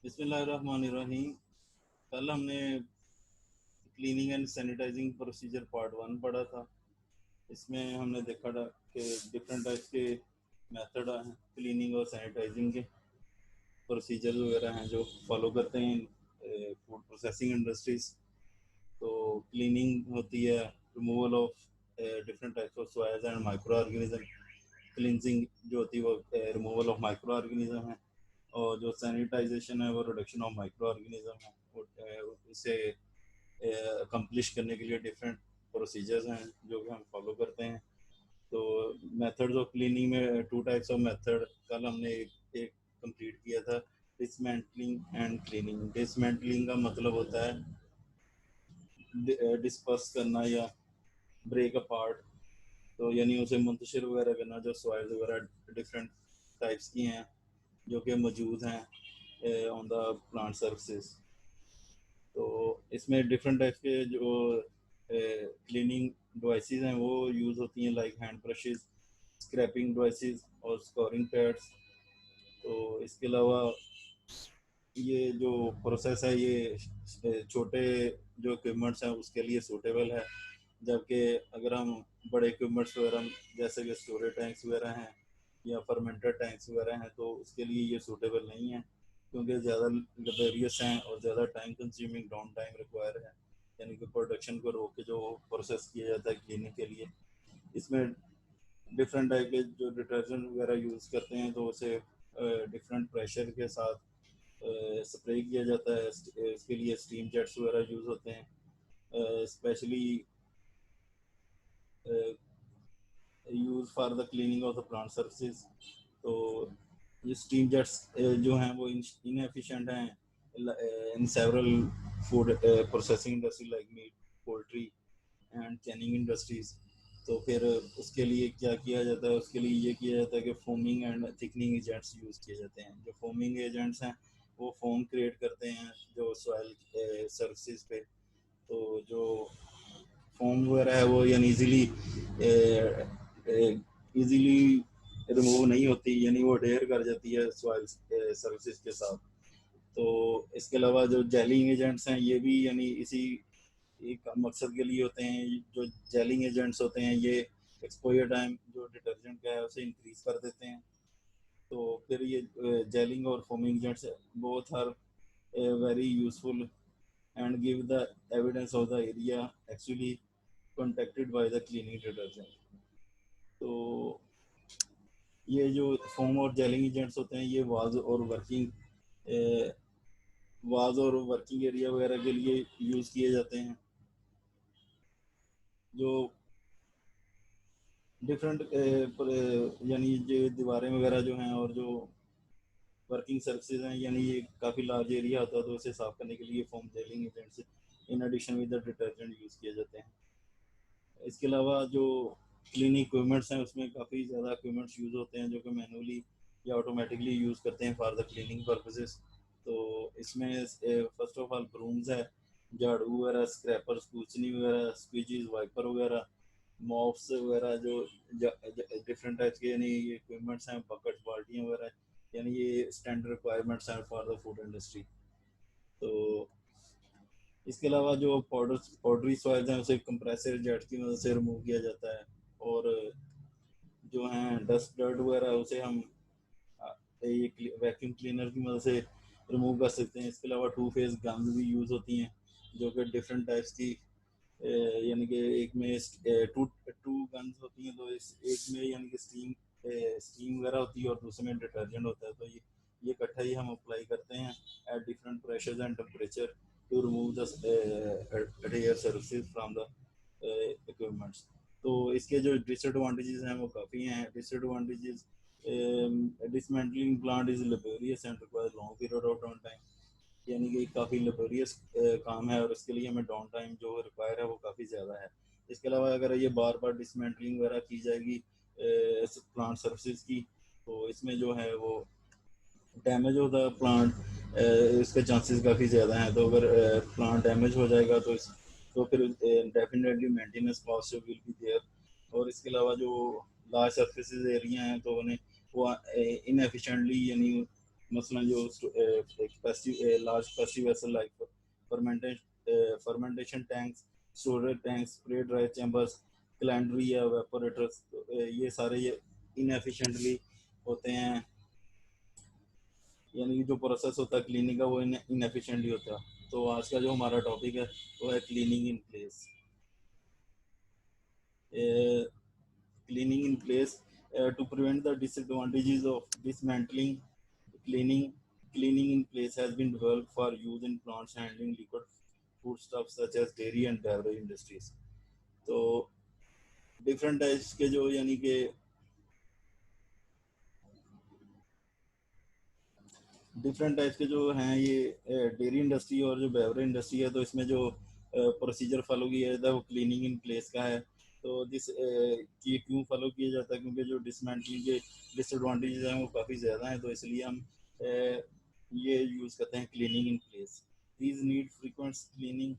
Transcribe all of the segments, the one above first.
बिस्मिल्लाहिर्रहमानिर्रहीम। कल हमने cleaning and sanitizing procedure part 1 पढ़ा था। इसमें हमने देखा था कि डिफरेंट टाइप्स के मेथड हैं क्लीनिंग और सैनिटाइजिंग के। प्रोसीजर वगैरह हैं जो फॉलो करते हैं फूड प्रोसेसिंग इंडस्ट्रीज। तो क्लीनिंग होती है removal of different types of soils and micro organism. Cleansing जो होती है वो रिमूवल ऑफ माइक्रो ऑर्गेनिज्म है। और जो सैनिटाइजेशन है वो रिडक्शन ऑफ माइक्रो ऑर्गेनिज्म है। इसे अकम्पलिश करने के लिए डिफरेंट प्रोसीजर्स हैं जो कि हम फॉलो करते हैं। तो मेथड्स ऑफ क्लीनिंग में टू टाइप्स ऑफ मेथड कल हमने एक कंप्लीट किया था, डिसमेंटलिंग एंड क्लीनिंग। डिसमेंटलिंग का मतलब होता है डिस्पर्स करना या ब्रेक अपार्ट, तो यानी उसे मुंतशिर वगैरह करना। जो सॉइल्स वगैरह डिफरेंट टाइप्स की हैं जो कि मौजूद हैं ऑन द प्लांट सर्फेसिस। तो इसमें डिफरेंट टाइप्स के जो क्लीनिंग डिवाइसेस हैं वो यूज़ होती हैं, like hand brushes, scraping devices और स्कोरिंग पैड्स। तो इसके अलावा ये जो प्रोसेस है ये छोटे जो इक्विपमेंट्स हैं उसके लिए सूटेबल है, जबकि अगर हम बड़े इक्विपमेंट्स वगैरह जैसे कि स्टोरेज टैंक्स वगैरह हैं या फर्मेंटेड टैंक्स वगैरह हैं तो उसके लिए ये सूटेबल नहीं है, क्योंकि ज़्यादा लेबोरियस हैं और ज़्यादा time consuming down time require है। यानी कि प्रोडक्शन को रोक के जो प्रोसेस किया जाता है क्लीनिंग के लिए, इसमें डिफरेंट टाइप के जो डिटर्जेंट वगैरह यूज़ करते हैं तो उसे डिफरेंट प्रेशर के साथ स्प्रे किया जाता है। इसके लिए स्टीम जेट्स वगैरह यूज़ होते हैं, specially use for the cleaning of the plant surfaces. तो ये स्टीम जेट्स जो हैं वो इनएफिशिएंट हैं in several food processing industry like meat, poultry and canning industries. तो फिर उसके लिए क्या किया जाता है, उसके लिए ये किया जाता है कि foaming and thickening agents use किए जाते हैं। जो फोमिंग एजेंट्स हैं वो फोम क्रिएट करते हैं जो सॉइल सर्फेसिस पे। तो जो फोम वगैरह है वो यानी इजीली रिमूव नहीं होती, यानी वो अडेयर कर जाती है सॉइल सर्विसेज के साथ। तो इसके अलावा जो जेलिंग एजेंट्स हैं ये भी यानी इसी एक मकसद के लिए होते हैं। जो जेलिंग एजेंट्स होते हैं ये एक्सपोजर टाइम जो डिटर्जेंट का है उसे इंक्रीज कर देते हैं। तो फिर ये जेलिंग और foaming agents both are very useful and give the evidence of the area actually contacted by the cleaning detergent। तो ये जो फोम और जेलिंग एजेंट्स होते हैं ये वाज और वर्किंग एरिया वगैरह के लिए यूज़ किए जाते हैं। जो डिफरेंट यानी जो दीवारें वगैरह जो हैं और जो वर्किंग सर्विसेज हैं, यानी ये काफ़ी लार्ज एरिया होता है तो उसे साफ करने के लिए foam gelling agents in addition with the detergent use किए जाते हैं। इसके अलावा जो क्लीनिंग इक्विपमेंट्स हैं उसमें काफ़ी ज़्यादा इक्विपमेंट्स यूज़ होते हैं जो कि मैनुअली या ऑटोमेटिकली यूज़ करते हैं फॉर द क्लीनिंग पर्पसेस। तो इसमें फर्स्ट ऑफ ऑल ब्रूम्स है, झाड़ू वगैरह, स्क्रैपर्स, कूचनी वगैरह, स्क्वीजीज, वाइपर वगैरह, मॉप्स वगैरह, जो डिफरेंट टाइप्स के यानी ये इक्विपमेंट्स हैं, बकेट्स, बाल्टियाँ वगैरह, यानी ये स्टैंडर्ड रिक्वायरमेंट्स हैं फॉर द फूड इंडस्ट्री। तो इसके अलावा जो पाउडरी सॉइल्स हैं उसे कंप्रेसर जेट की मदद से रिमूव किया जाता है। और जो हैं डस्ट डर्ट वगैरह उसे हम ये वैक्यूम क्लीनर की मदद से रिमूव कर सकते हैं। इसके अलावा टू फेस गन्स भी यूज़ होती हैं जो कि डिफरेंट टाइप्स की यानी कि एक में टू टू गन्स होती हैं, तो इस एक में यानी कि स्टीम वगैरह होती है और दूसरे में डिटर्जेंट होता है। तो ये इकट्ठा ही हम अप्लाई करते हैं at different pressures and temperature to remove the air services from the equipments. तो इसके जो डिसएडवांटेजेस हैं वो काफ़ी हैं। Disadvantages, dismantling plant is laborious and requires long period of down time, यानी कि काफ़ी लेबोरियस काम है और इसके लिए हमें डाउन टाइम जो रिक्वायर है वो काफ़ी ज़्यादा है। इसके अलावा अगर ये बार बार डिसमेंटलिंग वगैरह की जाएगी प्लांट सर्विसेज की तो इसमें जो है वो डैमेज होता है प्लांट, इसके चांसेस काफ़ी ज़्यादा हैं। तो अगर प्लांट डैमेज हो जाएगा तो फिर definitely maintenance cost will be there. और इसके अलावा जो लार्ज सर्फेसिस एरिया हैं तो उन्हें वो इनएफिशिएंटली यानी मसलन जो large passive vessel like fermentation tanks, storage tanks, spray dry chambers, calandry या evaporators, ये सारे ये inefficiently होते हैं, यानी कि जो प्रोसेस होता है क्लीनिंग का वो इनएफिशिएंटली होता है। तो आज का जो हमारा टॉपिक है वो है cleaning in place. Cleaning in place to prevent the disadvantages of dismantling. Cleaning cleaning in place has been developed for use in plants handling liquid foodstuffs such as dairy and beverage industries. तो different types के जो यानी कि different types के जो हैं ये dairy industry और जो बेवरेज इंडस्ट्री है, तो इसमें जो प्रोसीजर फॉलो किया जाता है वो क्लीनिंग इन प्लेस का है। तो ये क्यों फॉलो किया जाता है, क्योंकि जो डिसमेंटलिंग के डिसएडवांटेजेस हैं वो काफ़ी ज़्यादा हैं, तो इसलिए हम ये यूज़ करते हैं cleaning in place. These need frequent cleaning,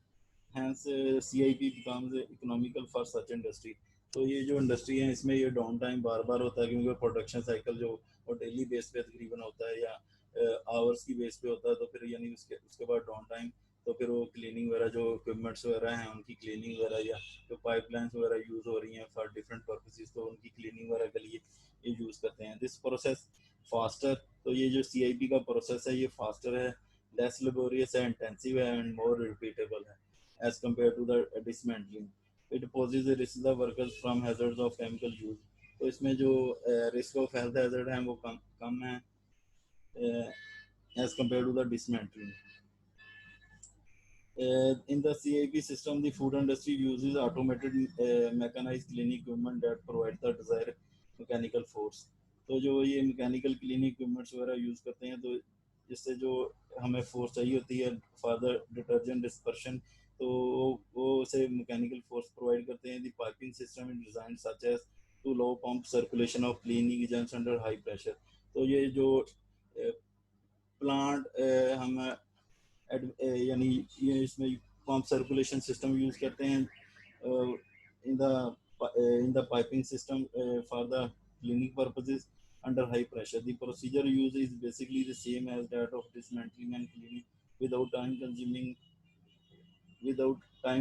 hence CIP becomes economical for such industry. तो ये जो इंडस्ट्री है इसमें ये डाउन टाइम बार बार होता है, क्योंकि प्रोडक्शन साइकिल जो और डेली बेस पे तकरीबन होता है या आवर्स की बेस पे होता है, तो फिर यानी उसके बाद डाउन टाइम, तो फिर वो क्लीनिंग वगैरह जो इक्विपमेंट्स वगैरह हैं उनकी क्लीनिंग वगैरह, या जो पाइपलाइंस वगैरह यूज़ हो रही हैं फॉर डिफरेंट पर्पसेस, तो उनकी क्लीनिंग वगैरह के लिए ये यूज़ करते हैं। दिस प्रोसेस फास्टर, तो ये जो CIP का प्रोसेस है ये फास्टर है, लेस लेबोरियस है, इंटेंसिव है एंड मोर रिपीटेबल है as compared to the dismantling. It poses a risk the workers from hazards of chemical use. तो इसमें जो रिस्क ऑफ हेल्थ हैजर्ड हैं वो कम है as compared to the dismantling. In the CIP system, the food industry uses automated mechanized cleaning equipment that provide the desired mechanical force. तो जो ये mechanical cleaning equipments वगैरह यूज़ करते हैं, तो जिससे जो हमें फोर्स चाहिए होती है फॉर द डिटर्जेंट डिस्पर्शन, तो वो उसे मैकेनिकल फोर्स प्रोवाइड करते हैं। The piping system is design such as to allow pump circulation of cleaning agents under high pressure. तो ये जो प्लांट हम यानी ये इसमें पंप सर्कुलेशन सिस्टम यूज करते हैं in the piping system for the cleaning purposes under high pressure. The procedure used is basically the same as that of dismantling and cleaning without time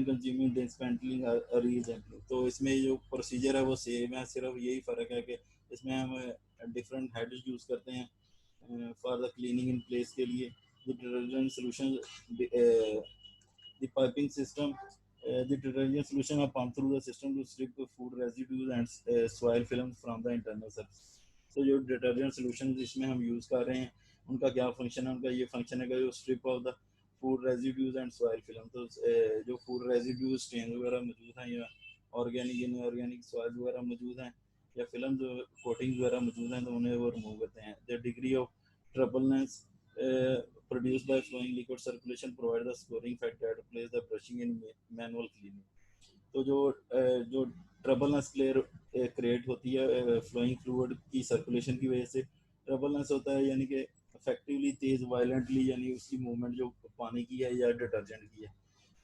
consuming dismantling or reassembling. तो इसमें जो procedure है वो same है, सिर्फ यही फ़र्क है कि इसमें हम डिफरेंट हेड्स यूज़ करते हैं for the cleaning in place के लिए। The detergent solution, the piping system, the detergent solution are pumped through the system to strip the food residues and soil films from the internal surface. तो जो detergent solution इसमें हम use कर रहे हैं उनका क्या फंक्शन है, उनका ये फंक्शन है कि जो strip of the food residues and soil film, तो जो फूड रेजिड्यूज स्टेन वगैरह मौजूद हैं या ऑर्गेनिक इनऑर्गेनिक सॉइल वगैरह मौजूद हैं या फिल्म जो कोटिंग वगैरह मौजूद हैं, तो उन्हें वो रिमूव करते हैं। The degree of troubleness produced by flowing liquid circulation provide the scoring factor that replace the brushing in manual cleaning. तो जो ट्रबलनेस क्रिएट होती है फ्लोइंग फ्लूइड की सर्कुलेशन की वजह से ट्रबलनेस होता है, यानी कि इफेक्टिवली तेज वायलेंटली, यानी उसकी मूवमेंट जो पानी की है या डिटर्जेंट की है,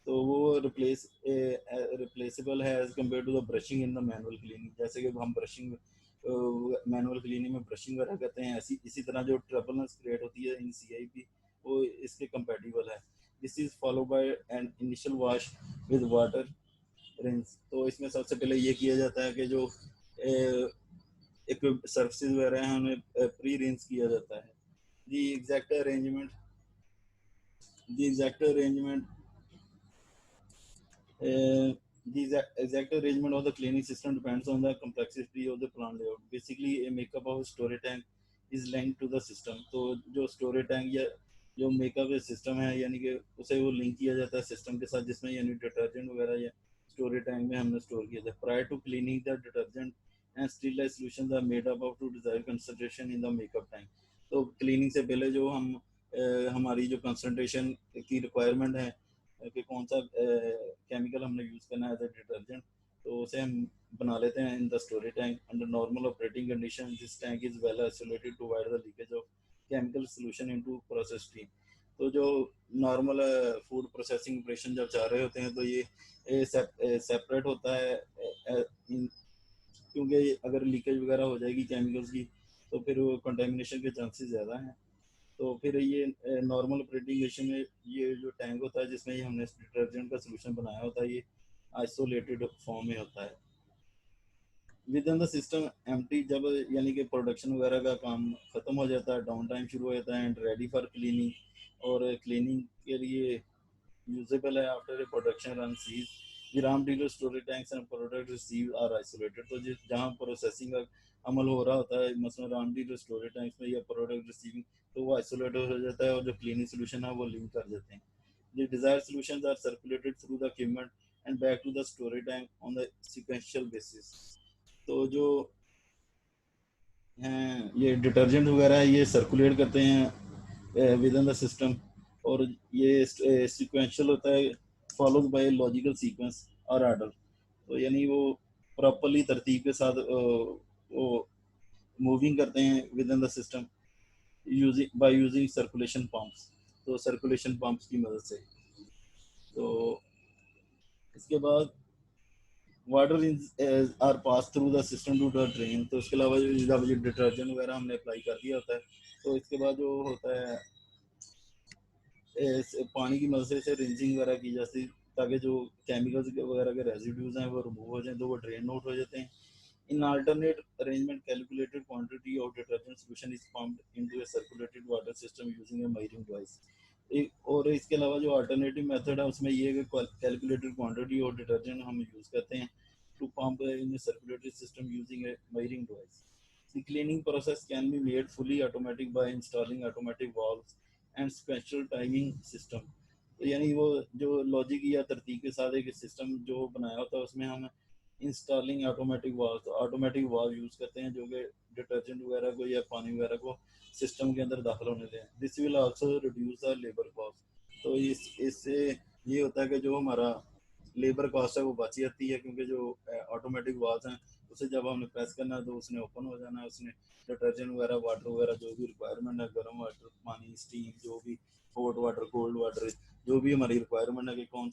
तो वो रिप्लेसेबल है as compare to the brushing in the manual cleaning. जैसे कि हम ब्रशिंग मैनुअल क्लीनिंग में ब्रशिंग वगैरह करते हैं, इसी तरह जो ट्रबलनेस क्रिएट होती है इन CIP वो इसके कंपेटिबल है। This is follow by an initial wash with water rinse. तो इसमें सबसे पहले ये किया जाता है कि जो एक सर्फेसिस वगैरह हैं उन्हें प्री रिंस किया जाता है। The exact arrangement the exact arrangement of the cleaning system depends on the complexity of the plant layout. Basically, a makeup of storage tank is linked to the system. तो जो storage tank या जो makeup system है, यानी कि उसे वो link किया जाता है सिस्टम के साथ, जिसमें यानी डिटर्जेंट वगैरह या स्टोरेज टैंक में हमने स्टोर किया था। Prior to cleaning the detergent and sterilise solutions are made up of to desired concentration in the makeup tank. तो क्लीनिंग से पहले जो हम हमारी जो कंसंट्रेशन की रिक्वायरमेंट है कि कौन सा केमिकल हमने यूज़ करना है एज ए डिटर्जेंट, तो उसे हम बना लेते हैं in the storage tank. Under normal operating condition this tank is well isolated to avoid the leakage of chemical solution into process stream. तो जो नॉर्मल फूड प्रोसेसिंग ऑपरेशन जब जा रहे होते हैं तो ये सेपरेट होता है, क्योंकि अगर लीकेज वगैरह हो जाएगी केमिकल्स की तो फिर वो कंटेमिनेशन के चांसेस ज़्यादा हैं। तो फिर ये नॉर्मल ऑपरेटिंग कंडीशन में ये जो टैंक होता है जिसमें ये हमने डिटर्जेंट का सोल्यूशन बनाया होता है, ये आइसोलेटेड फॉर्म में होता है with in the system empty. जब यानी कि प्रोडक्शन वगैरह का काम खत्म हो जाता है, डाउन टाइम शुरू हो जाता है एंड रेडी फॉर क्लीनिंग, और क्लीनिंग के लिए यूजेबल है after a production run cease the raw material storage tanks and product receive are isolated. तो जिस जहाँ प्रोसेसिंग का अमल हो रहा होता है मसलन रॉ मटेरियल स्टोरेज टैंक्स में या प्रोडक्ट रिसीविंग, तो वो आइसोलेटेड हो जाता है और जो क्लीनिंग सोल्यूशन है वो लिंक कर देते हैं। The desired solutions are circulated through the equipment and back to the storage tank on the sequential basis. तो जो हैं ये डिटर्जेंट वगैरह है ये सर्कुलेट करते हैं विद इन द सिस्टम, और ये सीक्वेंशियल होता है फॉलोड बाय लॉजिकल सीक्वेंस और आर्डर। तो यानी वो प्रॉपरली तरतीब के साथ वो मूविंग करते हैं within the system using by using circulation pumps, तो सर्कुलेशन पंप्स की मदद से। तो इसके बाद water are pass through the system to the drain. तो इसके अलावा जब ये डिटर्जेंट वगैरह हमने अप्लाई कर दिया होता है तो इसके बाद जो होता है पानी की मदद से इसे रिंजिंग वगैरह की जाती है ताकि जो केमिकल्स वगैरह के रेजिड्यूज हैं वो रिमूव हो जाएं, तो वो ड्रेन आउट हो जाते हैं। In alternate arrangement calculated quantity of detergent solution is pumped into A circulated water system using A measuring device. और इसके अलावा जो अल्टरनेटिव मेथड है उसमें ये है कि कैलकुलेटेड क्वांटिटी ऑफ डिटर्जेंट हम यूज़ करते हैं to pump in a circulatory system using a measuring device. The cleaning process can be made fully automatic by installing automatic valves and special timing system. तो यानी वो जो logic या तरतीब के साथ एक सिस्टम जो बनाया होता है उसमें हम इंस्टॉलिंग ऑटोमेटिक वाल्व, तो ऑटोमेटिक वाल्व यूज़ करते हैं जो कि डिटर्जेंट वगैरह को या पानी वगैरह को सिस्टम के अंदर दाखिल होने दें। This will also reduce the labour cost. तो इससे ये होता है कि जो हमारा लेबर कॉस्ट है वो बच जाती है, क्योंकि जो ऑटोमेटिक वाल्व हैं उसे जब हमने प्रेस करना है तो उसने ओपन हो जाना है, उसने डिटर्जेंट वगैरह वाटर वगैरह जो भी रिक्वायरमेंट है, गर्म वाटर पानी स्टीम जो भी हॉट वाटर कोल्ड वाटर जो भी हमारी रिक्वायरमेंट है कि कौन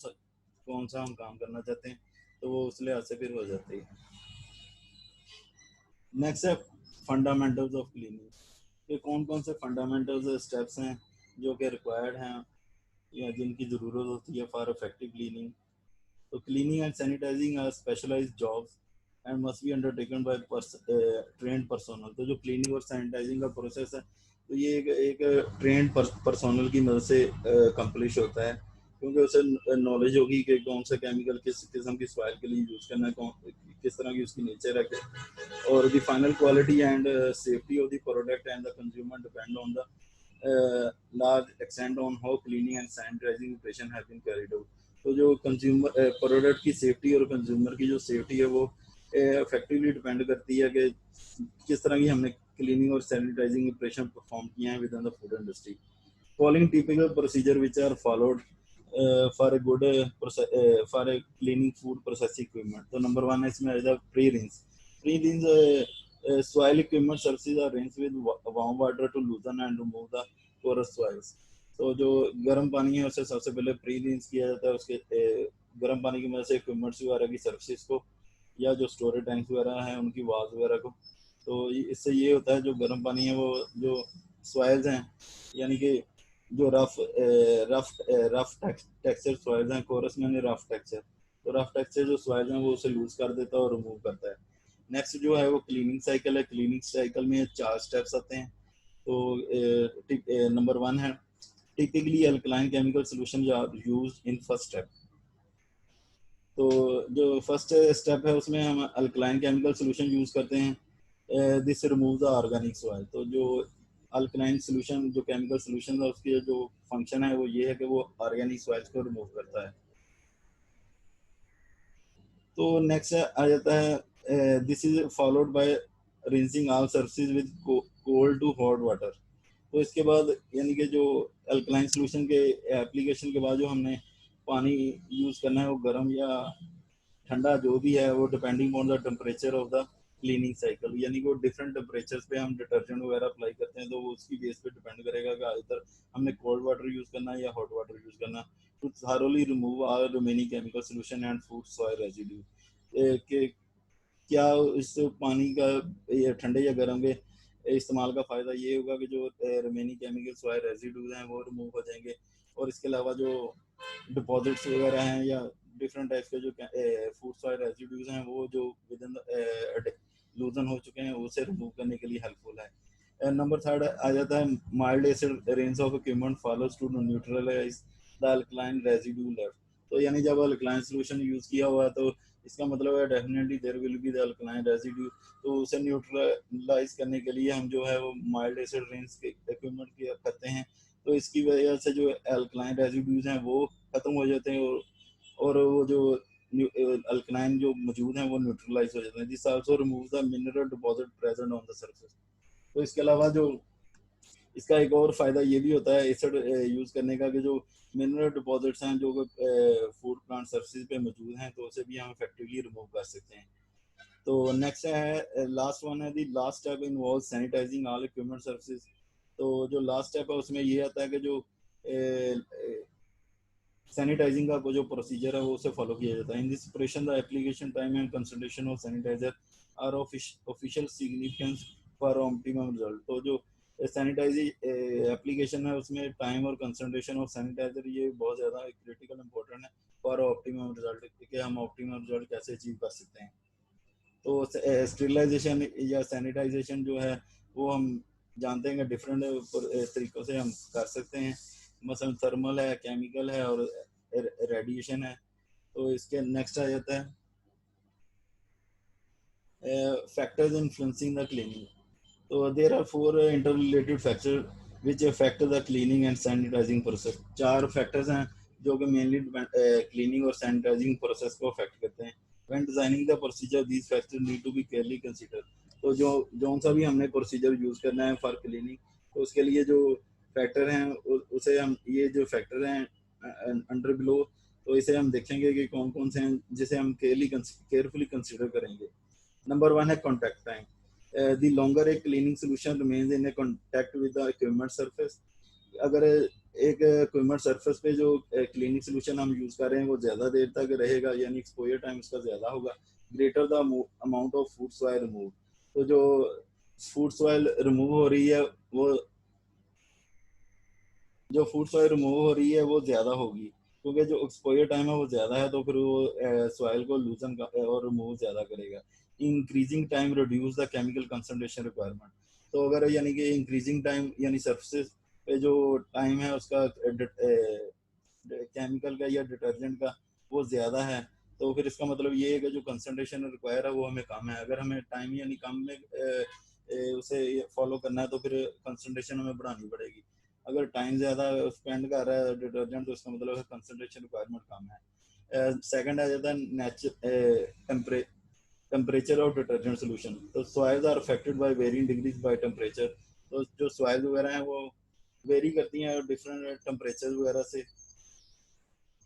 सा हम काम करना चाहते हैं, तो वो उस लिहाज से फिर हो जाती है। नेक्स्ट है फंडामेंटल्स ऑफ क्लीनिंग। ये कौन कौन से फंडामेंटल्स स्टेप्स हैं जो कि रिक्वायर्ड हैं या जिनकी ज़रूरत होती है फॉर इफेक्टिव क्लीनिंग। तो cleaning and sanitizing are specialized jobs and must be undertaken by trained personnel. तो जो क्लीनिंग और सैनिटाइजिंग का प्रोसेस है तो ये एक ट्रेंड पर्सोनल की मदद से कंप्लीट होता है, क्योंकि उसे नॉलेज होगी कि कौन सा केमिकल किस किस्म की सॉइल के लिए यूज़ करना है, कौन किस तरह की उसकी नेचर है, और the final quality and safety of the product and the consumer depend on the large extent on how cleaning and sanitizing operation have been carried out। तो जो कंज्यूमर प्रोडक्ट की सेफ्टी और कंज्यूमर की जो safety है वो effectively depend करती है कि किस तरह की हमने क्लीनिंग और सैनिटाइजिंग ऑपरेशन परफॉर्म किए हैं within the food industry. Following typical procedure which are followed for a good for a cleaning food processing equipment. तो नंबर वन है इसमें आएगा pre rinse. Pre rinse soil equipment surfaces are rinsed with warm water to loosen and remove the porous soils। तो जो गर्म पानी है उसे सबसे पहले प्री रिंस किया जाता है, उसके गर्म पानी की मदद से इक्विपमेंट्स वगैरह की सर्फेसिस को या जो स्टोरेज टैंक्स वगैरह हैं उनकी वाल्स वगैरह को। तो इससे ये होता है जो गर्म पानी है वो जो सॉइल्स हैं यानी कि जो रफ रफ टेक्सचर सॉइल्स हैं, कोरस में रफ टेक्सचर, तो रफ टेक्सचर जो सॉइल्स हैं वो उसे लूज कर देता है और रिमूव करता है। नेक्स्ट जो है वो क्लीनिंग साइकिल है। क्लीनिंग साइकिल में 4 स्टेप्स आते हैं। तो नंबर वन है typically alkaline chemical solution use in first step. तो जो फर्स्ट स्टेप है उसमें हम अल्कलाइन केमिकल सोल्यूशन यूज करते हैं। This remove the organic soil. तो जो अल्कलाइन सोल्यूशन जो केमिकल सोल्यूशन है उसकी जो फंक्शन है वो ये है कि वो ऑर्गेनिक सॉइल्स को रिमूव करता है। तो नेक्स्ट आ जाता है this is followed by rinsing all surfaces with cold to hot water. तो इसके बाद यानी कि जो अल्कलाइन सोल्यूशन के एप्लीकेशन के बाद जो हमने पानी यूज़ करना है वो गर्म या ठंडा जो भी है वो depending on the temperature of the cleaning cycle, यानी कि वो डिफरेंट टेम्परेचर्स पे हम डिटर्जेंट वगैरह अप्लाई करते हैं, तो वो उसकी बेस पे डिपेंड करेगा कि इधर हमने कोल्ड वाटर यूज़ करना है या हॉट वाटर यूज़ करना है। To thoroughly remove all remaining chemical solution and food soil residue, कि क्या इस पानी का या ठंडे या गर्म के इस्तेमाल का फ़ायदा ये होगा कि जो रिमेनिंग केमिकल सॉइल रेजिड्यूज हैं वो रिमूव हो जाएंगे, और इसके अलावा जो डिपॉजिट्स वगैरह हैं या डिफरेंट टाइप्स के जो फूड सॉइल रेजिड्यूज हैं वो जो विद इन लूजन हो चुके हैं उसे रिमूव करने के लिए हेल्पफुल है। नंबर थर्ड आ जाता है mild acid range of equipment follows to neutralize the alkaline residue left. तो यानी जब अल्कलाइन सोल्यूशन यूज किया हुआ है तो इसका मतलब है definitely there will be the alkaline residue, तो उसे न्यूट्रलाइज करने के लिए हम जो है वो माइल्ड एसिड रेंज के इक्विपमेंट करते हैं, तो इसकी वजह से जो अल्कलाइन रेजिड्यूज हैं वो खत्म हो जाते हैं, और वो जो अल्कलाइन जो मौजूद हैं वो न्यूट्रलाइज हो जाते हैं। This also remove the mineral deposit present on the surface. तो इसके अलावा जो इसका एक और फायदा ये भी होता है एसिड यूज करने का कि जो मिनरल डिपॉजिट्स हैं जो फूड प्लांट सरफेस पे मौजूद हैं तो उसे भी हम इफेक्टिवली रिमूव कर सकते हैं। तो नेक्स्ट है लास्ट वन है the last step involve sanitizing all equipment services. तो जो लास्ट स्टेप है उसमें ये आता है कि जो सैनिटाइजिंग का जो प्रोसीजर है वो उसे फॉलो किया जाता है। In this operation the application time and concentration of sanitizer are official significance for optimum result. तो जो सैनिटाइज एप्लीकेशन है उसमें टाइम और कंसंट्रेशन ऑफ सैनिटाइजर ये बहुत ज़्यादा क्रिटिकल इंपॉर्टेंट है फॉर ऑप्टिमम रिजल्ट, कि हम ऑप्टिमम रिजल्ट कैसे अचीव कर सकते हैं। तो स्टेरिलाइजेशन या सैनिटाइजेशन जो है वो हम जानते हैं कि डिफरेंट तरीक़ों से हम कर सकते हैं, मसलन थर्मल है, केमिकल है और रेडिएशन है। तो इसके नेक्स्ट आ जाता है फैक्टर्स इन्फ्लुएंसिंग द क्लीनिंग। तो there are 4 interrelated factor which affect the cleaning and sanitizing process. 4 factors हैं जो कि मेनली क्लीनिंग और सैनिटाइजिंग प्रोसेस को अफेक्ट करते हैं। When designing the procedure these factors need to be carefully consider. तो जो सा भी हमने प्रोसीजर यूज करना है फॉर क्लीनिंग तो उसके लिए जो फैक्टर हैं उसे हम ये जो फैक्टर हैं अंडर बिलो तो इसे हम देखेंगे कि कौन कौन से हैं जिसे हम केयरफुली कंसीडर करेंगे। नंबर 1 है contact time. the longer a cleaning solution remains in a contact with the equipment surface, अगर एक इक्विपमेंट सरफेस पे जो क्लीनिंग सोल्यूशन हम यूज कर रहे हैं वो ज्यादा देर तक रहेगा यानी एक्सपोजर टाइम उसका ज्यादा होगा, greater the amount of food soil remove. तो जो फूड सॉइल रिमूव हो रही है वो जो फूड सॉइल रिमूव हो रही है वो ज्यादा होगी, क्योंकि जो एक्सपोजर टाइम है वो ज्यादा है तो फिर वो सॉइल को लूजन और रिमूव ज्यादा करेगा। Increasing time reduce the chemical concentration requirement. तो अगर यानी कि इंक्रीजिंग टाइम यानी सरफेस पे जो टाइम है उसका केमिकल का या डिटर्जेंट का वो ज्यादा है, तो फिर इसका मतलब ये है कि जो कंसंट्रेशन रिक्वायर है वो हमें कम है। अगर हमें टाइम यानी कम में उसे फॉलो करना है तो फिर कंसंट्रेशन हमें बढ़ानी पड़ेगी। अगर टाइम ज़्यादा स्पेंड कर रहा है डिटर्जेंट तो इसका मतलब है कंसंट्रेशन रिक्वायरमेंट कम है। सेकंड आ जाता है टेम्परेचर ऑफ डिटर्जेंट सोल्यूशन। तो soils are affected by varying degrees by temperature. तो जो सॉइल वगैरह हैं वो वेरी करती हैं डिफरेंट टेम्परेचर वगैरह से।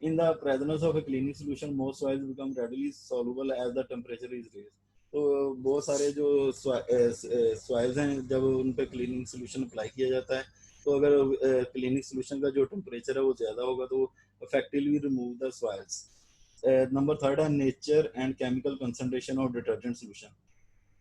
In the presence of a cleaning solution, most soils become readily soluble as the temperature is raised. तो बहुत सारे जो सॉइल्स हैं जब उन पे क्लीनिंग सोल्यूशन अप्लाई किया जाता है तो अगर क्लीनिंग सोल्यूशन का जो टेम्परेचर है वो ज़्यादा होगा तो effectively remove the soils. Number third है nature and chemical concentration of detergent solution.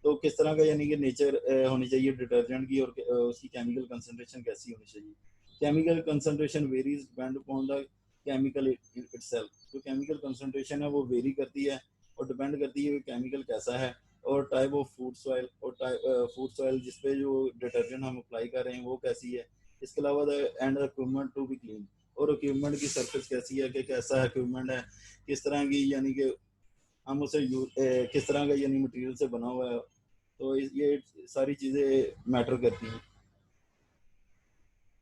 तो किस तरह का यानी कि नेचर होनी चाहिए डिटर्जेंट की और उसकी केमिकल कंसंट्रेशन कैसी होनी चाहिए। Chemical concentration varies depend upon the chemical itself. जो केमिकल कंसंट्रेशन है वो वेरी करती है और डिपेंड करती है कि केमिकल कैसा है और टाइप ऑफ फूड सॉइल और फूड सॉइल जिस पे जो डिटर्जेंट हम अप्लाई कर रहे हैं वो कैसी है। इसके अलावा and equipment to be clean, और इक्विपमेंट की सरफेस कैसी है कि कैसा इक्विपमेंट है, किस तरह की यानी कि हम उसे किस तरह का यानी मटेरियल से बना हुआ है। तो ये सारी चीज़ें मैटर करती हैं।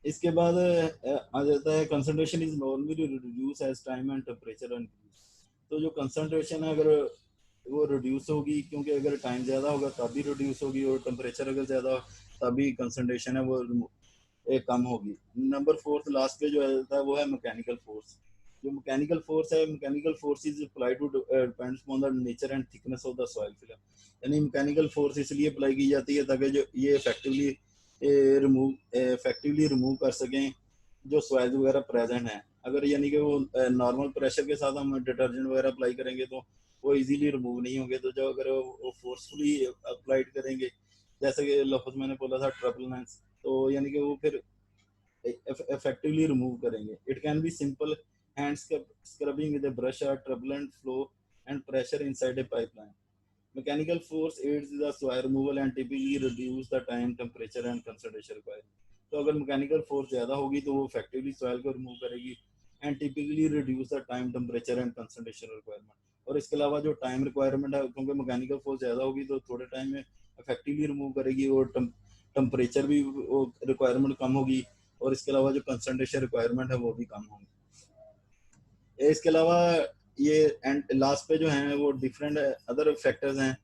इसके बाद आ जाता है concentration is normally reduce as time and temperature increase. तो जो कंसंट्रेशन है अगर वो रिड्यूस होगी क्योंकि अगर टाइम ज़्यादा होगा तभी रिड्यूस होगी, और टेम्परेचर अगर ज़्यादा हो तभी कंसंट्रेशन है वो कम होगी। नंबर फोर्थ लास्ट पे जो आता है वो है मैकेनिकल फोर्स। जो मैकेनिकल फोर्स है, mechanical force is apply to depends on the nature and thickness of the soil film. यानी मैकेनिकल फोर्स इसलिए अप्लाई की जाती है ताकि जो ये इफेक्टिवली रिमूव कर सकें जो सॉइल वगैरह प्रेजेंट है। अगर यानी कि वो नॉर्मल प्रेशर के साथ हम डिटर्जेंट वगैरह अप्लाई करेंगे तो वो इजीली रिमूव नहीं होंगे। तो जो अगर वो फोर्सफुली अप्लाइड करेंगे जैसे कि लफ्ज मैंने बोला था ट्रबलेंस, तो यानी कि वो फिर effectively remove करेंगे. It can be simple hand scrubbing with a brush or turbulent flow and pressure inside a pipeline. Mechanical force aids the soil removal and typically reduce the time, temperature and concentration required. तो अगर mechanical force ज़्यादा होगी तो वो effectively soil को remove करेगी and typically reduce the time, temperature and concentration requirement. और इसके अलावा जो टाइम रिक्वायरमेंट है, क्योंकि मैकेनिकल फोर्स ज़्यादा होगी तो थोड़े टाइम में इफेक्टिवली रिमूव करेगी और टेम्परेचर भी वो रिक्वायरमेंट कम होगी और इसके अलावा जो कंसंट्रेशन रिक्वायरमेंट है वो भी कम होंगे. इसके अलावा ये एंड लास्ट पे जो हैं वो डिफरेंट अदर फैक्टर्स हैं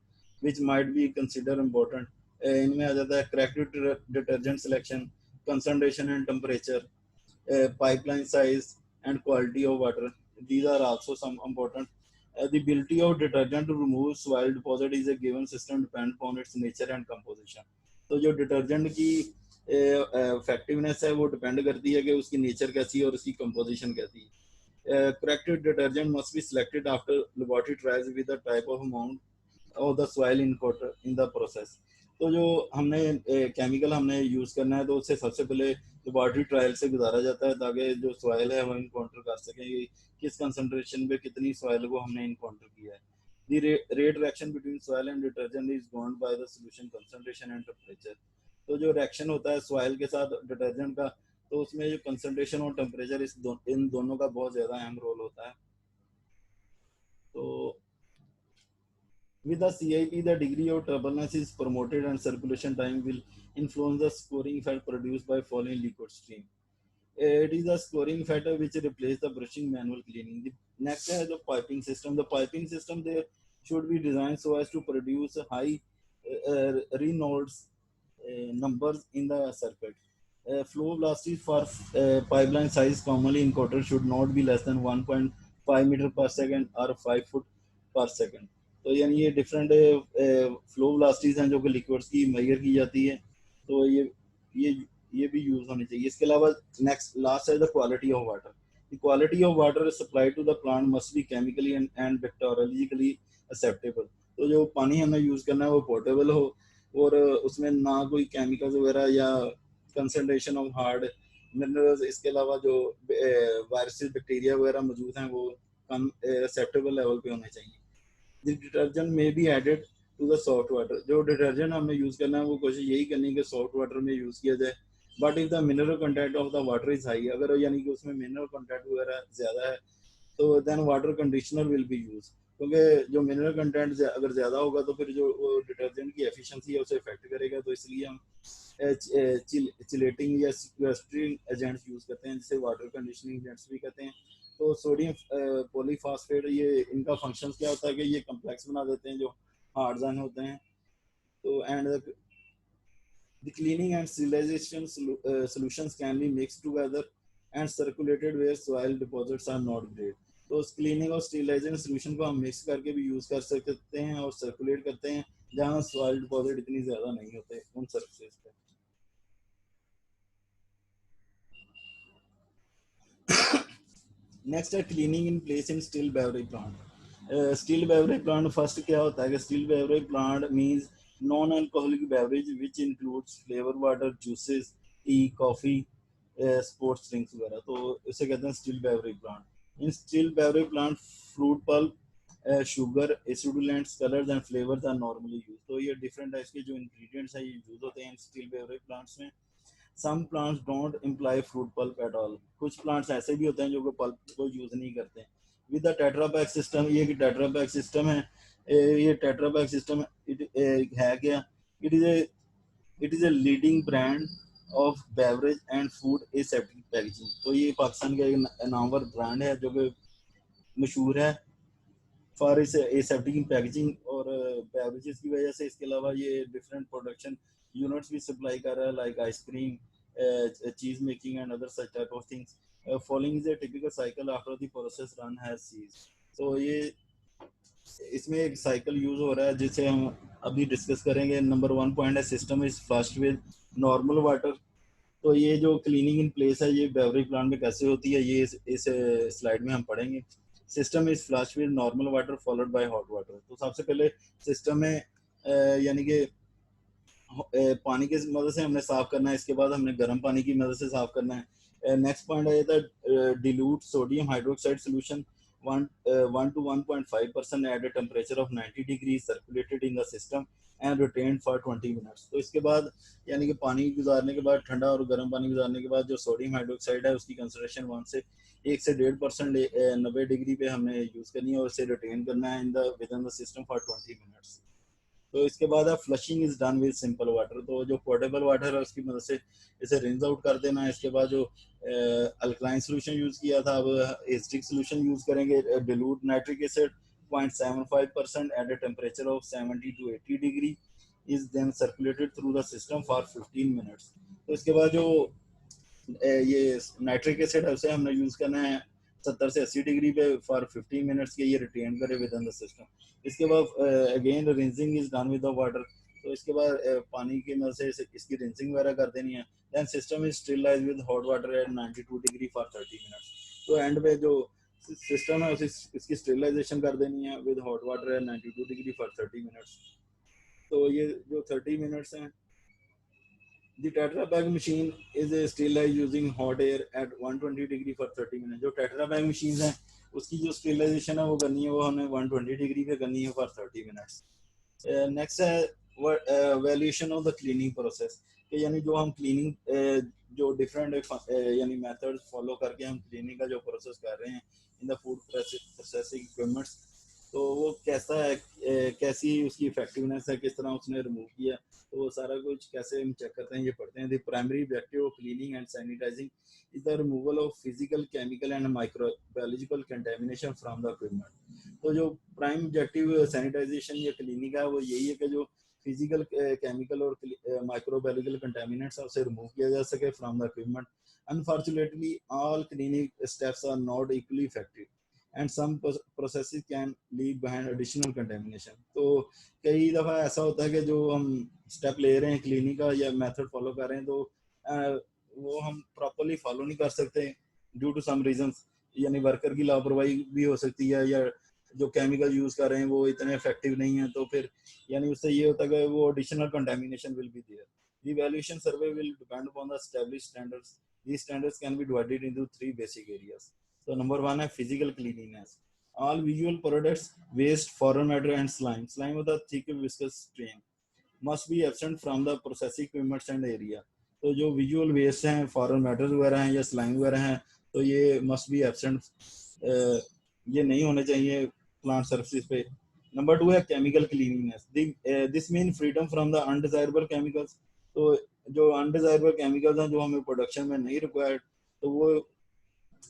which might be consider important. इनमें आ जाता है corrective detergent selection, concentration and temperature, pipeline size and quality of water. These are also some important. The ability of detergent to remove soil deposit is a given system depend upon its nature and composition. तो जो detergent की effectiveness है वो depend करती है कि उसकी nature कैसी है और उसकी कंपोजिशन कैसी है. Corrective detergent must be selected after laboratory trials with the type of amount of the soil in the process. तो जो हमने केमिकल हमने यूज करना है तो उससे सबसे पहले लेबोरेटरी ट्रायल से गुजारा जाता है ताकि जो सॉइल है वो इनकाउंटर कर सकें कि किस कंसंट्रेशन पे कितनी सॉइल को हमने इनकाउंटर किया है. The rate reaction between soil and detergent is bound by the solution concentration and temperature. तो जो रिएक्शन होता है सॉइल के साथ डिटर्जेंट का, तो उसमें जो कंसंट्रेशन और टेम्परेचर इन दोनों का बहुत ज़्यादा अहम रोल होता है. तो with the CIP, the degree of turbulence is promoted and circulation time will influence the scoring effect produced by falling liquid stream. It is the scoring factor which replaces the brushing manual cleaning. The next is the piping system. The piping system there should be designed so as to produce high Reynolds numbers in the circuit. Flow velocity for pipeline size commonly encountered should not be less than 1.5 meter per second or 5 foot per second. तो यानी ये different flow velocities हैं जो कि liquids की major की जाती है, तो ये भी यूज होनी चाहिए. इसके अलावा नेक्स्ट लास्ट है the quality of water. The quality of water supply to the plant must be chemically and bacteriologically acceptable. तो जो पानी हमें यूज करना है वो पोर्टेबल हो और उसमें ना कोई केमिकल्स वगैरह या कंसंट्रेशन ऑफ हार्ड मिनरल्स, इसके अलावा जो वायरसेस बैक्टीरिया वगैरह मौजूद हैं वो कम एक्सेप्टेबल लेवल पे होने चाहिए. The detergent may be added to the salt water. जो डिटर्जेंट हमें यूज करना है वो कोशिश यही करनी है कि सॉल्ट वाटर में यूज किया जाए. But if the mineral content of the water is high, अगर यानी कि उसमें मिनरल कंटेंट वगैरह ज्यादा है तो then water conditioner will be use. क्योंकि जो मिनरल कंटेंट अगर ज्यादा होगा तो फिर जो डिटर्जेंट की एफिशिएंसी है उसे इफेक्ट करेगा. तो इसलिए हम चिलेटिंग या सिक्वेस्ट्रिंग एजेंट्स यूज करते हैं जिसे वाटर कंडीशनिंग एजेंट्स भी कहते हैं. तो सोडियम पॉलीफॉस्फेट, ये इनका फंक्शन क्या होता है कि ये कम्प्लेक्स बना देते हैं जो हार्ड आयन होते हैं. तो and the cleaning and sterilization solutions can be mixed together and circulated where soil deposits are not great. तो क्लीनिंग और स्टरलाइजेशन सॉल्यूशन को हम मिक्स करके भी यूज कर सकते हैं और सर्कुलेट करते हैं जहां सॉइल डिपॉजिट इतनी ज्यादा नहीं होते उन सरफेस पे. नेक्स्ट है cleaning in place in still beverage plant. Still beverage plant first क्या होता है कि still beverage plant means non alcoholic beverage which includes flavour water, juices, tea, coffee, sports drinks वगैरह. तो इसे कहते हैं still beverage plant. In still beverage plant fruit pulp, sugar, acidulants, colours and flavours are normally use. तो ये different types के जो ingredients हैं ये यूज होते हैं स्टिल बेवरेज प्लांट्स में. Some plants don't imply fruit pulp at all. कुछ प्लांट्स ऐसे भी होते हैं जो कि पल्प को यूज नहीं करते. विद द टेट्रापैक सिस्टम, ये कि टेट्रापैक सिस्टम है, ये टेट्रापैक सिस्टम है क्या? It is a leading brand of beverage and food aseptic packaging. तो ये पाकिस्तान का एक नामवर ब्रांड है जो कि मशहूर है फॉर इस एसेप्टिक पैकेजिंग और बेवरेजेस की वजह से. इसके अलावा ये डिफरेंट प्रोडक्शन यूनिट्स भी सप्लाई कर रहा है like ice cream, cheese making and other such type of things. Following is a typical cycle after the process run has ceased. तो ये इसमें एक साइकिल यूज हो रहा है जिसे हम अभी डिस्कस करेंगे. नंबर 1 पॉइंट है system is flushed with normal water. तो ये जो क्लीनिंग इन प्लेस है ये बेवरेज प्लांट में कैसे होती है ये इस स्लाइड में हम पढ़ेंगे. System is flushed with normal water followed by hot water. तो सबसे पहले सिस्टम में यानी कि पानी की मदद से हमने साफ करना है, इसके बाद हमने गर्म पानी की मदद से साफ करना है। नेक्स्ट पॉइंट है था dilute sodium hydroxide solution 1 to 1.5% at a temperature of 90 degrees circulated in the system and retained for 20 minutes। तो इसके बाद यानी कि पानी गुजारने के बाद, ठंडा और गर्म पानी गुजारने के बाद जो सोडियम हाइड्रोक्साइड है उसकी कंसंट्रेशन 1 से 1.5% 90 डिग्री पे हमने यूज करनी है और इसे रिटेन करना है in the with in the system for 20 minutes. तो इसके बाद अब flushing is done with simple water. तो जो पोर्टेबल वाटर है उसकी मदद से इसे रिंस आउट कर देना है। इसके बाद जो अल्कलाइन सोल्यूशन यूज किया था, अब एसिडिक सोल्यूशन यूज करेंगे। Dilute nitric acid 0.75% at a temperature of 70 to 80 degree is then circulated through the system for 15 minutes. तो इसके बाद जो ये नाइट्रिक एसिड है उसे हमने यूज करना है 70 से 80 डिग्री पे फॉर 15 मिनट्स के, ये रिटेन करे विद इन द सिस्टम। इसके बाद again rinsing is done with the water. तो इसके बाद पानी की मदद से इसकी रिंसिंग वगैरह कर देनी है। Then system is sterilized with hot water at 92 degree for 30 minutes. तो एंड पे जो सिस्टम है उसे इसकी स्टरलाइजेशन कर देनी है with hot water at 92 degree for 30 minutes. तो ये जो 30 मिनट्स हैं, the Tetra Pak machine is sterilized using hot air at 120 degree for 30 minutes। जो Tetra Pak machines हैं उसकी जो स्टेरिलाइजेशन है वो करनी है, वो हमें 120 डिग्री पे करनी है फॉर 30 मिनट्स। नेक्स्ट है valuation of the cleaning process, कि यानी जो हम क्लीनिंग जो डिफरेंट यानी मेथड फॉलो करके हम क्लीनिंग का जो प्रोसेस कर रहे हैं in the food processing equipments, तो वो कैसा है, कैसी उसकी इफेक्टिवनेस है, किस तरह उसने रिमूव किया, तो वो सारा कुछ कैसे हम चेक करते हैं ये पढ़ते हैं। The primary objective of cleaning and sanitizing is the removal of physical, chemical and microbiological contamination from the equipment. तो जो प्राइम ऑब्जेक्टिव सैनिटाइजेशन या क्लीनिंग का वो यही है कि जो फिजिकल, केमिकल और माइक्रोबायोलॉजिकल कंटेमिनेंट्स है उसे रिमूव किया जा सके from the equipment. Unfortunately all cleaning steps are not equally effective and some processes can leave behind additional contamination. तो कई दफ़ा ऐसा होता है कि जो हम स्टेप ले रहे हैं क्लीनिंग का या मेथड फॉलो कर रहे हैं, तो वो हम प्रॉपरली फॉलो नहीं कर सकते ड्यू टू सम रीजंस, यानी वर्कर की लापरवाही भी हो सकती है, या जो केमिकल यूज कर रहे हैं वो इतने इफेक्टिव नहीं है, तो फिर यानी उससे ये होता है कि वो additional contamination will be there. The evaluation survey will depend upon the established standards. These standards can be divided into three basic areas. So number one है physical cleanliness. All visual products, waste, foreign matter and slime. Slime of the thick viscous strain must be absent from the processing equipments and area. तो जो visual waste हैं, foreign matter वगैरह हैं या slime वगैरह हैं, तो ये मस्ट बी एब्सेंट, ये नहीं होने चाहिए प्लांट सर्फेसिस पे। नंबर टू है chemical cleaningness. This mean freedom from the undesirable chemicals. तो जो अनडिजायरेबल केमिकल्स हैं जो हमें प्रोडक्शन में नहीं रिक्वायर्ड, तो वो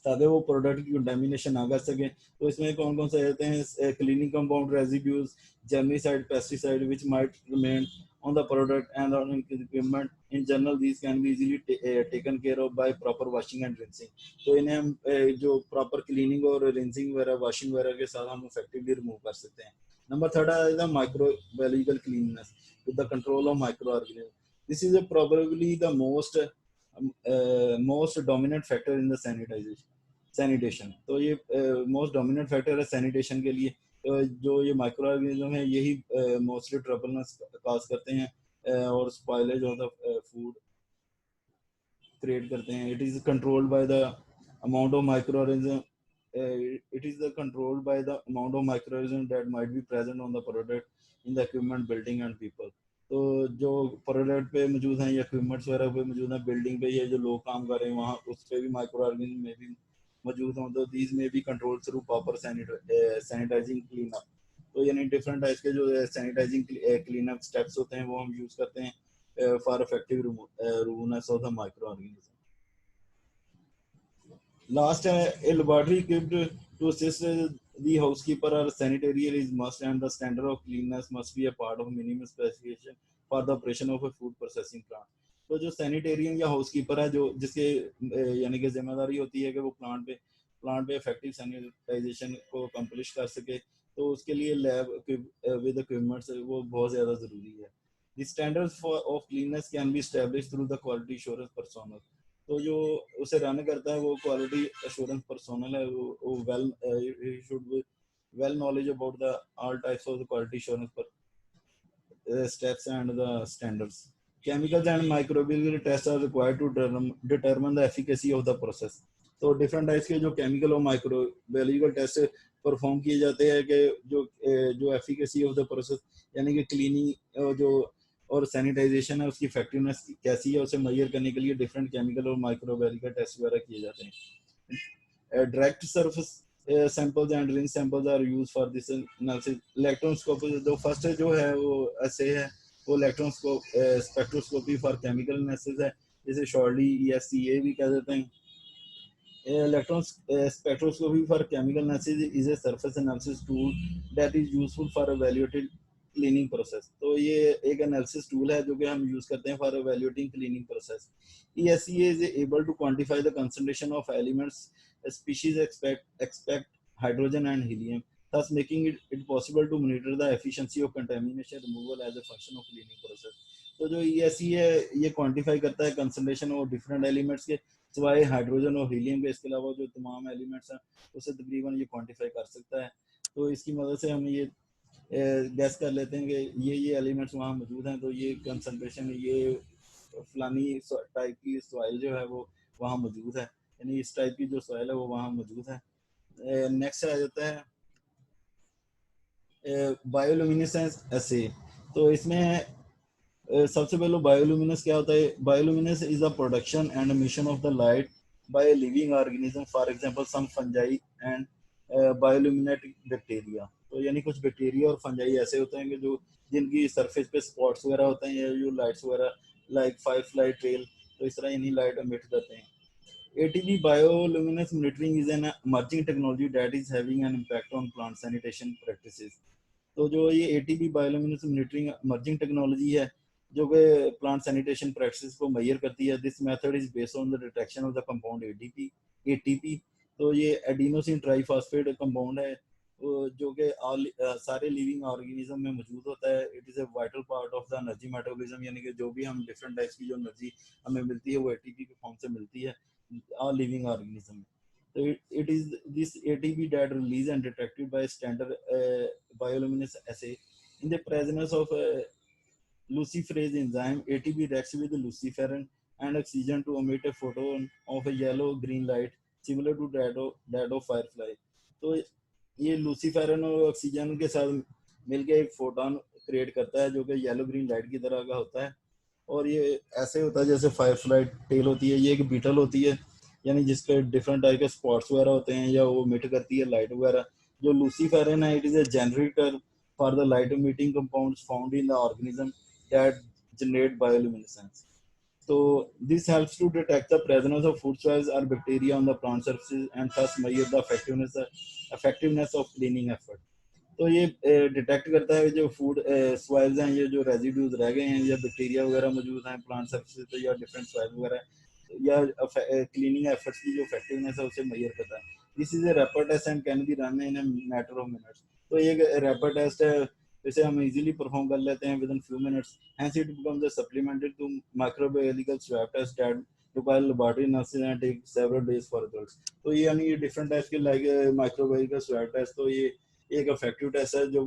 ताकि वो प्रोडक्ट की कंटेमिनेशन ना कर सके। तो इसमें कौन कौन से रहते हैं, cleaning compound, residues, germicide, pesticide which might remain on the product and on equipment. In general, these can be easily taken care of by proper washing and rinsing. तो इन्हें हम जो प्रॉपर क्लीनिंग और रिंसिंग वगैरह, washing वगैरह के साथ हम इफेक्टिवली रिमूव कर सकते हैं। नंबर थर्ड है the microbiological cleanness with the control of micro organism. This is probably the most dominant factor in the sanitation. तो ये मोस्ट डोमिनेंट फैक्टर है सैनिटेशन के लिए। जो ये माइक्रो ऑर्गेनिज्म है यही मोस्टली ट्रबलनेस कॉज करते हैं और spoilage of the food create करते हैं। It is controlled by the amount of micro organism, it is controlled by the amount of microorganisms that might be present on the product in the equipment, building and people। तो जो product पे मौजूद हैं या equipments वगैरह पे मौजूद हैं, बिल्डिंग पे या जो लोग काम कर रहे हैं वहाँ उस पे भी माइक्रो ऑर्गेनिज्म में भी मौजूद हों, तो दीज में भी control through proper sanitizing clean up. तो यानी डिफरेंट टाइप्स के जो सैनिटाइजिंग क्लीन अप स्टेप्स होते हैं वो हम यूज करते हैं for effective removeness of the micro organism. Last, a laboratory equipped to assist the housekeeper or sanitarian is must, and the standard of cleanliness must be a part of minimum specification for the operation of a food processing plant। तो जो सैनिटेरियन या housekeeper है जो जिसके यानी कि जिम्मेदारी होती है कि वो प्लांट पे इफेक्टिव सैनिटाइजेशन को अकम्प्लिश कर सके, तो उसके लिए लैब विद इक्विपमेंट्स वो बहुत ज़्यादा ज़रूरी है। The standards of cleanliness can be established through the quality assurance personnel। तो जो उसे रन करता है वो क्वालिटी एश्योरेंस पर्सोनल है, वो well should be well knowledge about the all types of the quality assurance steps and the standards. Chemicals and microbial tests are required to determine the efficacy of the process. तो different types के जो chemical और microbiological test perform किए जाते हैं कि जो efficacy of the process यानी कि क्लीनिंग जो और सैनिटाइजेशन है उसकी इफेक्टिवनेस कैसी है उसे मेजर करने के लिए डिफरेंट केमिकल और माइक्रोबायोलॉजिकल टेस्ट वगैरह किए जाते हैं. Direct surface samples and ring samples are used for this analysis. Electronscopy जो फर्स्ट जो है वो ऐसे है वो स्पेक्ट्रोस्कोपी फॉर केमिकल एनालिसिस है जिसे शॉर्टली ESCA भी कह देते हैं. Electron spectroscopy for chemical analysis is a surface analysis tool that is useful for evaluating cleaning process. तो ये एक analysis tool है जो कि हम use करते हैं for evaluating cleaning process. ESCA is able to quantify the concentration of elements species expect hydrogen and helium, thus making it possible to monitor the efficiency of contamination removal as a function of cleaning process. तो जो ESCA है ये quantify करता है concentration of different elements के सिवाय hydrogen और helium के. इसके अलावा जो तमाम एलिमेंट्स हैं उसे तकरीबन ये क्वांटिफाई कर सकता है. तो इसकी मदद से हम ये गैस कर लेते हैं कि ये एलिमेंट्स वहाँ मौजूद हैं तो ये कंसंट्रेशन ये फलानी टाइप की सॉइल जो है वो वहाँ मौजूद है यानी इस टाइप की जो सॉइल है वो वहाँ मौजूद है. नेक्स्ट आ जाता है बायोलुमिनेसेंस एसे. तो इसमें सबसे पहले बायोलुमिनेंस क्या होता है. Bioluminescence is the production and emission of the light by living organism for example some fungi and bioluminescent bacteria. तो यानी कुछ बैक्टीरिया और फंजाई ऐसे होते हैं कि जो जिनकी सरफेस पे स्पॉट्स वगैरह होते हैं या जो लाइट्स वगैरह लाइक फायरफ्लाई ट्रेल तो इस तरह यानी लाइट एमिट करते हैं. ATP bioluminescence monitoring is an emerging technology that is having an impact on plant sanitation practices. तो जो ये ATP बायोलुमिनेंस मॉनिटरिंग इमर्जिंग टेक्नोलॉजी है जो कि प्लांट सैनिटेशन प्रैक्टिस को मेजर करती है. This method is based on the detection of the compound ATP. तो ये एडिनोसिन ट्राइफॉस्फेट कंपाउंड है जो कि सारे लिविंग ऑर्गेनिज्म में मौजूद होता है. It is a vital part of the energy metabolism यानी कि जो भी हम डिफरेंट टाइप्स की जो एनर्जी हमें मिलती है वो ATP के फॉर्म से मिलती है ऑल लिविंग ऑर्गेनिज्म में. So it is this ATP that released and detected by standard bioluminescence assay. In the presence of luciferase enzyme, ATP reacts with luciferin and oxygen to emit a photon of a yellow-green light similar to that of firefly. तो ये लूसीफेरन और oxygen के साथ मिलके एक photon create करता है जो कि येलो ग्रीन लाइट की तरह का होता है. और ये ऐसे होता है जैसे फायरफ्लाई टेल होती है. ये एक बीटल होती है यानी जिसके डिफरेंट टाइप के स्पॉट्स वगैरह होते हैं या वो मिट करती है लाइट वगैरह. जो लूसीफेरन है it is a generator for the light emitting compounds found in the organism that generate bioluminescence. So this helps to detect the presence of food soils or bacteria on the plant surfaces and thus measure the effectiveness of cleaning effort. तो ये detect करता है जो food soils हैं ये जो residues रह गए हैं या बैक्टीरिया वगैरह मौजूद हैं प्लांट सर्फेस पे या डिफरेंट सॉइल वगैरह या क्लीनिंग एफर्ट्स की जो इफेक्टिवनेस है उसे मेजर करता है. This is a rapid test and can be run in a matter of minutes. तो ये रैपिड टेस्ट है इसे हम इजीली परफॉर्म कर लेते हैं within few minutes. Hence it becomes a supplemented to microbiological swab test that require laboratory analysis and take several days for results. तो ये यानी डिफरेंट टाइप्स के लाइक माइक्रोबायोलॉजिकल स्वैब टेस्ट तो ये एक इफेक्टिव टेस्ट है जो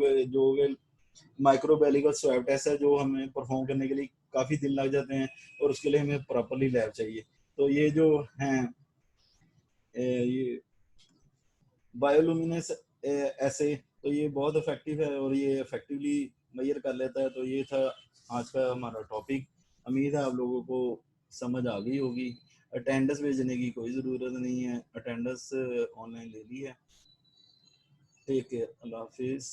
microbiological swab test है जो हमें परफॉर्म करने के लिए काफ़ी दिन लग जाते हैं और उसके लिए हमें प्रॉपरली लैब चाहिए. तो ये जो हैं ये बायोलुमिनेंस ऐसे तो ये बहुत इफेक्टिव है और ये इफेक्टिवली मेजर कर लेता है. तो ये था आज का हमारा टॉपिक. उम्मीद है आप लोगों को समझ आ गई होगी. अटेंडेंस भेजने की कोई ज़रूरत नहीं है. अटेंडेंस ऑनलाइन ले ली है. Take care. अल्लाह हाफिज़.